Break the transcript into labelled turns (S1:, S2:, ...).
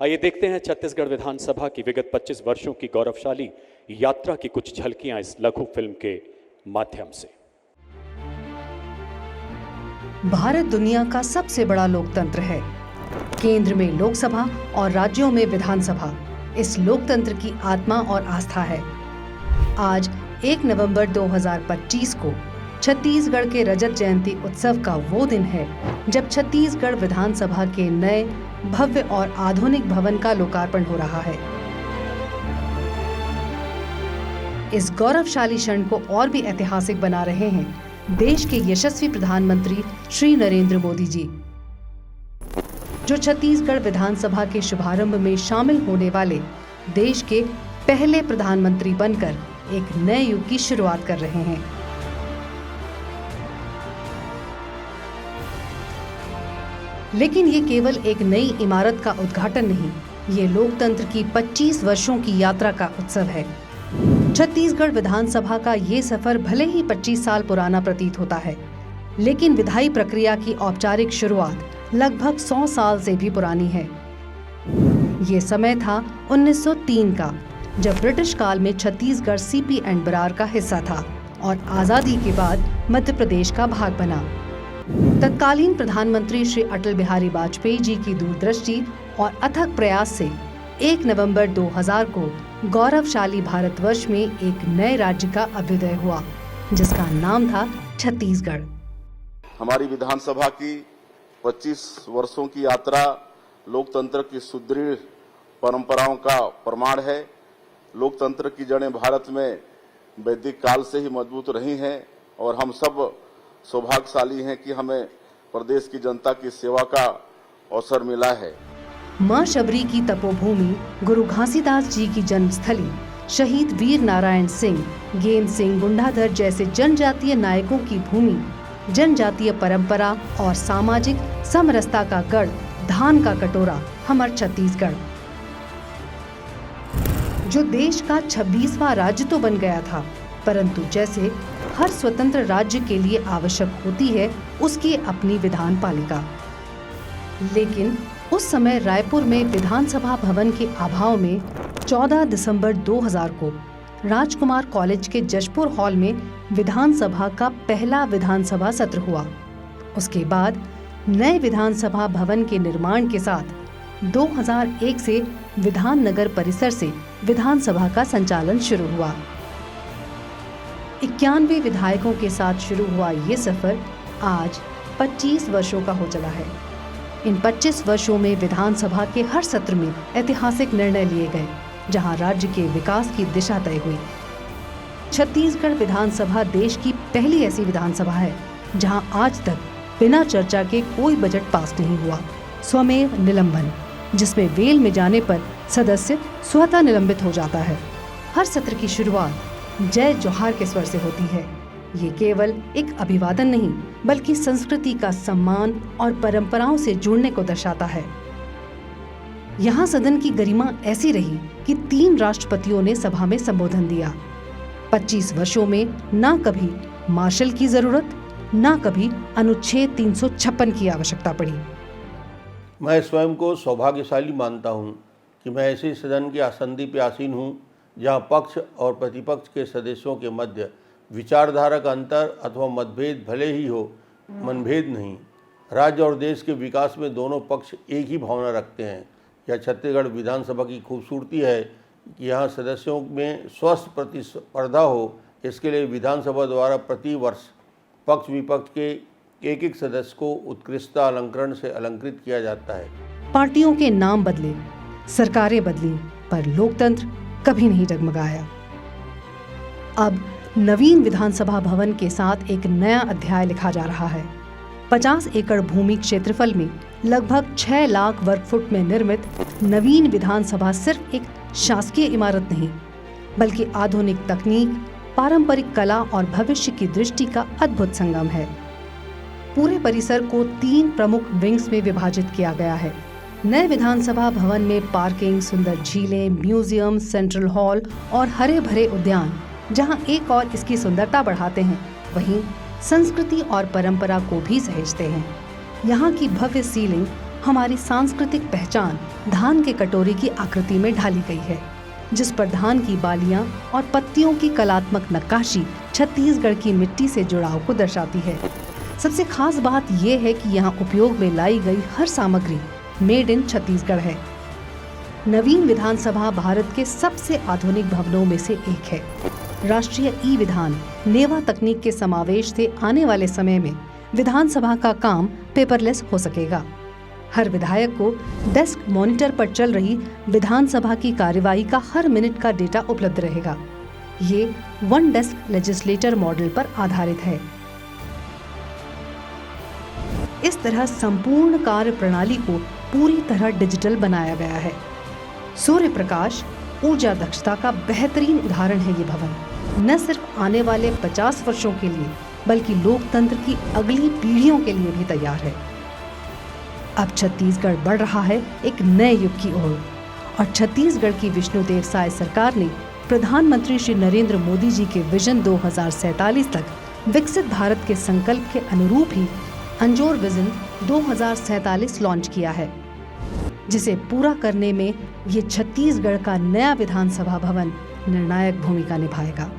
S1: आइए देखते हैं छत्तीसगढ़ विधानसभा की विगत 25 वर्षों की गौरवशाली यात्रा की कुछ झलकियां इस लघु फिल्म के माध्यम से।
S2: भारत दुनिया का सबसे बड़ा लोकतंत्र है। केंद्र में लोकसभा और राज्यों में विधानसभा इस लोकतंत्र की आत्मा और आस्था है। आज 1 नवंबर 2025 को छत्तीसगढ़ के रजत जयंती उत्सव का वो दिन है जब छत्तीसगढ़ विधानसभा के नए भव्य और आधुनिक भवन का लोकार्पण हो रहा है। इस गौरवशाली क्षण को और भी ऐतिहासिक बना रहे हैं देश के यशस्वी प्रधानमंत्री श्री नरेंद्र मोदी जी, जो छत्तीसगढ़ विधानसभा के शुभारंभ में शामिल होने वाले देश के पहले प्रधानमंत्री बनकर एक नए युग की शुरुआत कर रहे हैं। लेकिन ये केवल एक नई इमारत का उद्घाटन नहीं, ये लोकतंत्र की 25 वर्षों की यात्रा का उत्सव है। छत्तीसगढ़ विधानसभा का ये सफर भले ही 25 साल पुराना प्रतीत होता है, लेकिन विधायी प्रक्रिया की औपचारिक शुरुआत लगभग 100 साल से भी पुरानी है। ये समय था 1903 का, जब ब्रिटिश काल में छत्तीसगढ़ सीपी एंड बरार का हिस्सा था और आजादी के बाद मध्य प्रदेश का भाग बना। तत्कालीन प्रधानमंत्री श्री अटल बिहारी वाजपेयी जी की दूरदृष्टि और अथक प्रयास से 1 नवंबर 2000 को गौरवशाली भारतवर्ष में एक नए राज्य का अभ्युदय हुआ, जिसका नाम था छत्तीसगढ़।
S3: हमारी विधानसभा की 25 वर्षों की यात्रा लोकतंत्र की सुदृढ़ परंपराओं का प्रमाण है। लोकतंत्र की जड़ें भारत में वैदिक काल से ही मजबूत रही हैं और हम सब सौभाग्यशाली हैं कि हमें प्रदेश की जनता की सेवा का अवसर मिला है।
S2: मां शबरी की तपोभूमि, गुरु घासीदास जी की जन्मस्थली, शहीद वीर नारायण सिंह, गेंद सिंह गुंडाधर जैसे जनजातीय नायकों की भूमि, जनजातीय परंपरा और सामाजिक समरसता का गढ़, धान का कटोरा हमारा छत्तीसगढ़, जो देश का 26वां राज्य तो बन गया था, परंतु जैसे हर स्वतंत्र राज्य के लिए आवश्यक होती है उसकी अपनी विधान पालिका। लेकिन उस समय रायपुर में विधानसभा भवन के अभाव में 14 दिसंबर 2000 को राजकुमार कॉलेज के जशपुर हॉल में विधानसभा का पहला विधानसभा सत्र हुआ। उसके बाद नए विधानसभा भवन के निर्माण के साथ 2001 से विधान नगर परिसर से विधानसभा का संचालन शुरू हुआ। 91 विधायकों के साथ शुरू हुआ ये सफर आज 25 वर्षों का हो चला है। इन 25 वर्षों में विधानसभा के हर सत्र में ऐतिहासिक निर्णय लिए गए, जहां राज्य के विकास की दिशा तय हुई। छत्तीसगढ़ विधानसभा देश की पहली ऐसी विधानसभा है जहां आज तक बिना चर्चा के कोई बजट पास नहीं हुआ। स्वमेव निलंबन, जिसमें वेल में जाने पर सदस्य स्वतः निलंबित हो जाता है। हर सत्र की शुरुआत जय जोहार के स्वर से होती है। ये केवल एक अभिवादन नहीं, बल्कि संस्कृति का सम्मान और परंपराओं से जुड़ने को दर्शाता है। यहाँ सदन की गरिमा ऐसी रही कि 3 राष्ट्रपतियों ने सभा में संबोधन दिया। 25 वर्षों में ना कभी मार्शल की जरूरत, ना कभी अनुच्छेद 356 की आवश्यकता पड़ी।
S4: मैं स्वयं को सौभाग्यशाली मानता हूँ कि मैं ऐसे सदन के आसंदी पे आसीन हूँ जहाँ पक्ष और प्रतिपक्ष के सदस्यों के मध्य विचारधारा का अंतर अथवा मतभेद भले ही हो, मनभेद नहीं। राज्य और देश के विकास में दोनों पक्ष एक ही भावना रखते हैं। यह छत्तीसगढ़ विधानसभा की खूबसूरती है कि यहाँ सदस्यों में स्वस्थ प्रतिस्पर्धा हो। इसके लिए विधानसभा द्वारा प्रति वर्ष पक्ष विपक्ष के एक सदस्य को उत्कृष्टता अलंकरण से अलंकृत किया जाता है।
S2: पार्टियों के नाम बदले, सरकारें बदली, पर लोकतंत्र कभी नहीं डगमगाया। अब नवीन विधानसभा भवन के साथ एक नया अध्याय लिखा जा रहा है। 50 एकड़ भूमि क्षेत्रफल में लगभग 6 लाख वर्ग फुट में निर्मित नवीन विधानसभा सिर्फ एक शासकीय इमारत नहीं, बल्कि आधुनिक तकनीक, पारंपरिक कला और भविष्य की दृष्टि का अद्भुत संगम है। पूरे परिसर को 3 प्रमुख विंग्स में विभाजित किया गया है। नए विधानसभा भवन में पार्किंग, सुंदर झीलें, म्यूजियम, सेंट्रल हॉल और हरे भरे उद्यान, जहां एक और इसकी सुंदरता बढ़ाते हैं, वहीं संस्कृति और परंपरा को भी सहेजते हैं। यहाँ की भव्य सीलिंग हमारी सांस्कृतिक पहचान धान के कटोरी की आकृति में ढाली गई है, जिस पर धान की बालियां और पत्तियों की कलात्मक नक्काशी छत्तीसगढ़ की मिट्टी से जुड़ाव को दर्शाती है। सबसे खास बात यह है कि यहाँ उपयोग में लाई गई हर सामग्री मेड इन छत्तीसगढ़ है। नवीन विधानसभा भारत के सबसे आधुनिक भवनों में से एक है। राष्ट्रीय ई विधान नेवा तकनीक के समावेश से आने वाले समय में विधानसभा का काम पेपरलेस हो सकेगा। हर विधायक को डेस्क मॉनिटर पर चल रही विधानसभा की कार्यवाही का हर मिनट का डेटा उपलब्ध रहेगा। ये वन डेस्क लेजिस्लेटर मॉडल पर आधारित है। इस तरह संपूर्ण कार्य प्रणाली को पूरी तरह डिजिटल बनाया गया है। सूर्य प्रकाश ऊर्जा दक्षता का बेहतरीन उदाहरण है ये भवन। न सिर्फ आने वाले 50 वर्षों के लिए बल्कि लोकतंत्र की अगली पीढ़ियों के लिए भी तैयार है। अब छत्तीसगढ़ बढ़ रहा है एक नए युग की ओर और छत्तीसगढ़ की विष्णुदेव साय सरकार ने प्रधानमंत्री श्री नरेंद्र मोदी जी के विजन 2047 तक विकसित भारत के संकल्प के अनुरूप ही अंजोर विजन 2047 लॉन्च किया है, जिसे पूरा करने में ये छत्तीसगढ़ का नया विधानसभा भवन निर्णायक भूमिका निभाएगा।